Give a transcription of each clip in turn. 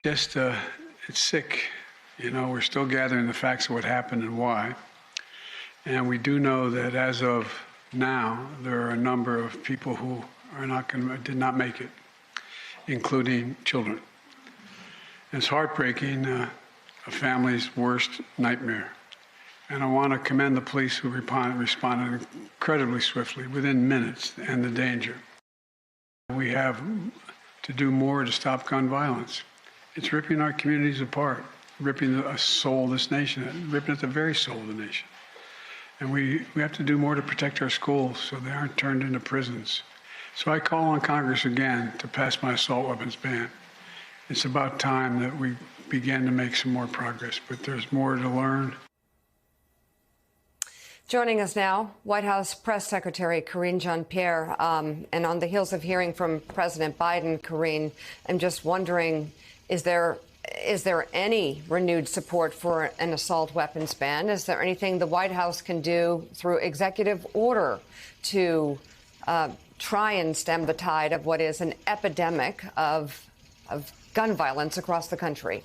Just, it's sick. You know, we're still gathering the facts of what happened and why. And we do know that as of now, there are a number of people who did not make it, including children. It's heartbreaking, a family's worst nightmare. And I want to commend the police who responded incredibly swiftly, within minutes, and the danger. We have to do more to stop gun violence. It's ripping our communities apart, ripping the soul of this nation, ripping at the very soul of the nation. And we have to do more to protect our schools so they aren't turned into prisons. So I call on Congress again to pass my assault weapons ban. It's about time that we begin to make some more progress, but there's more to learn. Joining us now, White House Press Secretary Karine Jean-Pierre. And on the heels of hearing from President Biden, Karine, I'm just wondering, is there any renewed support for an assault weapons ban? Is there anything the White House can do through executive order to try and stem the tide of what is an epidemic of gun violence across the country?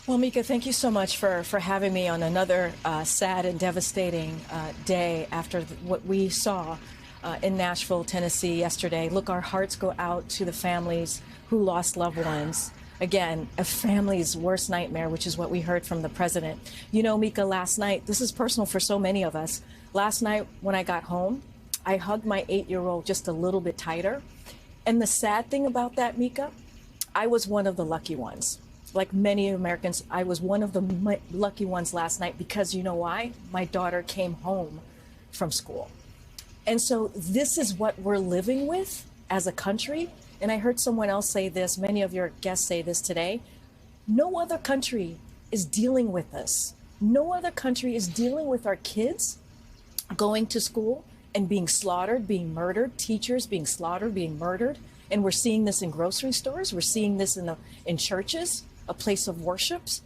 Well, Mika, thank you so much for having me on another sad and devastating day after what we saw in Nashville, Tennessee yesterday. Look, our hearts go out to the families who lost loved ones. Again, a family's worst nightmare, which is what we heard from the president. You know, Mika, last night, this is personal for so many of us. Last night when I got home, I hugged my 8-year-old just a little bit tighter. And the sad thing about that, Mika, I was one of the lucky ones. Like many Americans, I was one of the lucky ones last night because you know why? My daughter came home from school. And so this is what we're living with as a country. And I heard someone else say this, many of your guests say this today. No other country is dealing with this. No other country is dealing with our kids going to school and being slaughtered, being murdered, teachers being slaughtered, being murdered. And we're seeing this in grocery stores. We're seeing this in churches, a place of worships.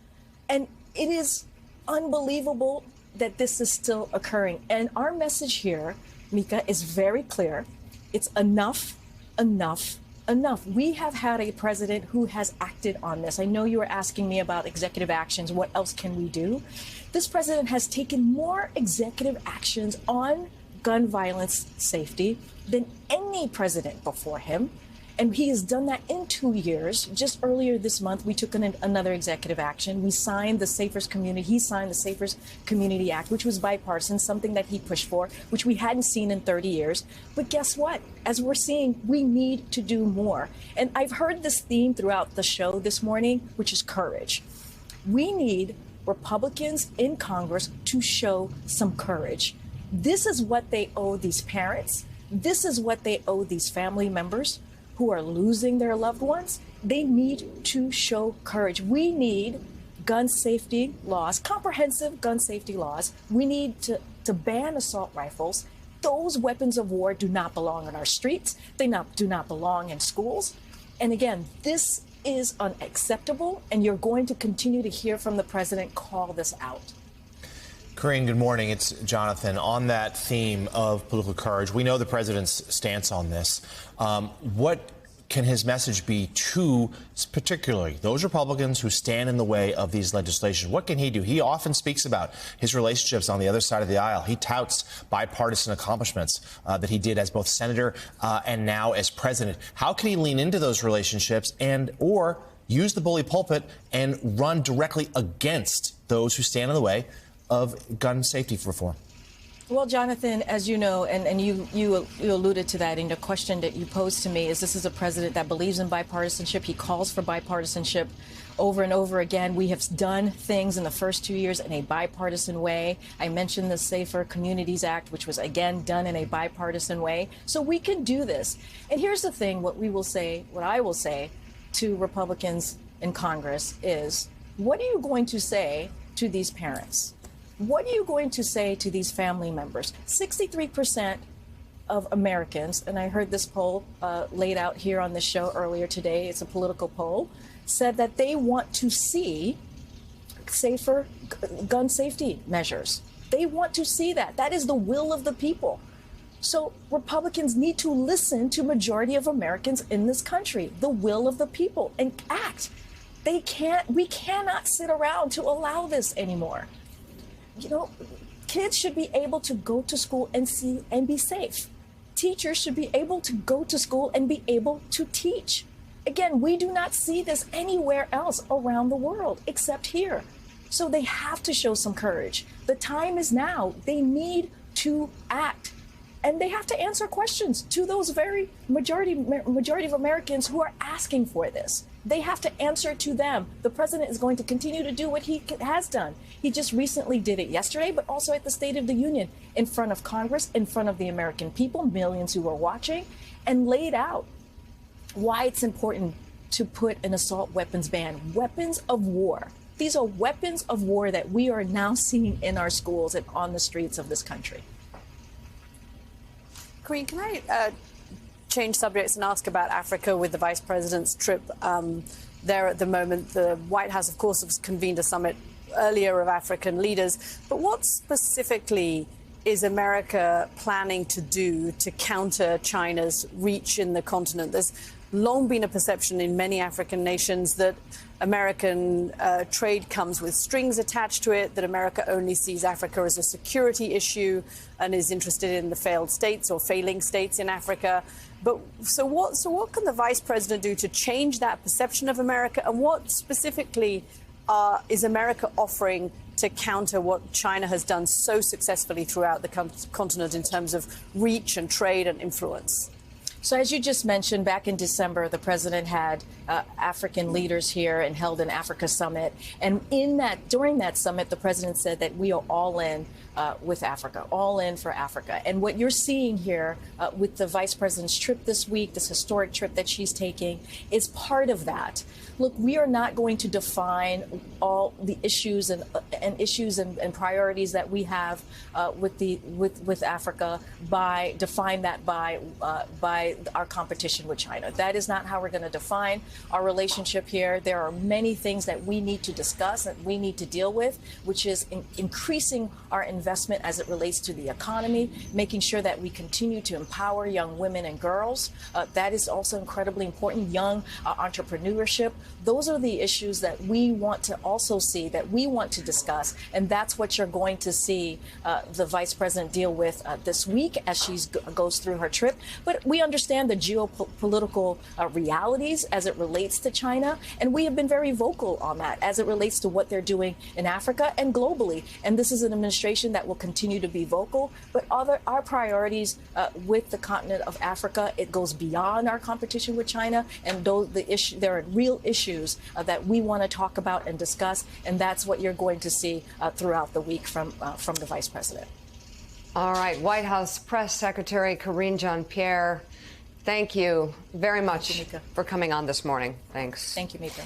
And it is unbelievable that this is still occurring. And our message here, Mika, is very clear. It's enough, enough, enough. We have had a president who has acted on this. I know you were asking me about executive actions. What else can we do? This president has taken more executive actions on gun violence safety than any president before him. And he has done that in 2 years. Just earlier this month, we took another executive action. We signed the Safest Community. He signed the Safest Community Act, which was bipartisan, something that he pushed for, which we hadn't seen in 30 years. But guess what? As we're seeing, we need to do more. And I've heard this theme throughout the show this morning, which is courage. We need Republicans in Congress to show some courage. This is what they owe these parents. This is what they owe these family members who are losing their loved ones. They need to show courage. We need gun safety laws, comprehensive gun safety laws. We need to ban assault rifles. Those weapons of war do not belong on our streets. They do not belong in schools. And again, this is unacceptable, and you're going to continue to hear from the president call this out. Karine, good morning. It's Jonathan. On that theme of political courage, we know the president's stance on this. What can his message be to particularly those Republicans who stand in the way of these legislation? What can he do? He often speaks about his relationships on the other side of the aisle. He touts bipartisan accomplishments that he did as both senator and now as president. How can he lean into those relationships or use the bully pulpit and run directly against those who stand in the way of gun safety reform? Well, Jonathan, as you know, and you alluded to that in the question that you posed to me, is this is a president that believes in bipartisanship. He calls for bipartisanship over and over again. We have done things in the first 2 years in a bipartisan way. I mentioned the Safer Communities Act, which was, again, done in a bipartisan way. So we can do this. And here's the thing, what I will say to Republicans in Congress is, what are you going to say to these parents? What are you going to say to these family members? 63% of Americans, and I heard this poll laid out here on the show earlier today, it's a political poll, said that they want to see safer gun safety measures. They want to see that. That is the will of the people. So Republicans need to listen to majority of Americans in this country, the will of the people, and act. We cannot sit around to allow this anymore. You know, kids should be able to go to school and be safe. Teachers should be able to go to school and be able to teach. Again, we do not see this anywhere else around the world except here. So they have to show some courage. The time is now. They need to act. And they have to answer questions to those very majority of Americans who are asking for this. They have to answer to them. The president is going to continue to do what he has done. He just recently did it yesterday, but also at the State of the Union in front of Congress, in front of the American people, millions who are watching, and laid out why it's important to put an assault weapons ban, weapons of war. These are weapons of war that we are now seeing in our schools and on the streets of this country. Karine, can I change subjects and ask about Africa with the vice president's trip there at the moment? The White House, of course, has convened a summit earlier of African leaders. But what specifically is America planning to do to counter China's reach in the continent? There's long been a perception in many African nations that American trade comes with strings attached to it, that America only sees Africa as a security issue and is interested in the failed states or failing states in Africa. But so what can the vice president do to change that perception of America? And what specifically is America offering to counter what China has done so successfully throughout the continent in terms of reach and trade and influence? So as you just mentioned, back in December, the president had African leaders here and held an Africa summit. And during that summit, the president said that we are all in with Africa, all in for Africa. And what you're seeing here with the vice president's trip this week, this historic trip that she's taking, is part of that. Look, we are not going to define all the issues and priorities that we have with Africa by our competition with China. That is not how we're going to define our relationship here. There are many things that we need to discuss and we need to deal with, which is increasing our investment as it relates to the economy, making sure that we continue to empower young women and girls. That is also incredibly important. Young entrepreneurship. Those are the issues that we want to also see, that we want to discuss. And that's what you're going to see the vice president deal with this week as she goes through her trip. But we understand the geopolitical realities as it relates to China. And we have been very vocal on that as it relates to what they're doing in Africa and globally. And this is an administration that will continue to be vocal. But our priorities with the continent of Africa, it goes beyond our competition with China. And there are real issues that we want to talk about and discuss. And that's what you're going to see throughout the week from the vice president. All right. White House Press Secretary Karine Jean-Pierre, thank you very much for coming on this morning. Thanks. Thank you, Mika.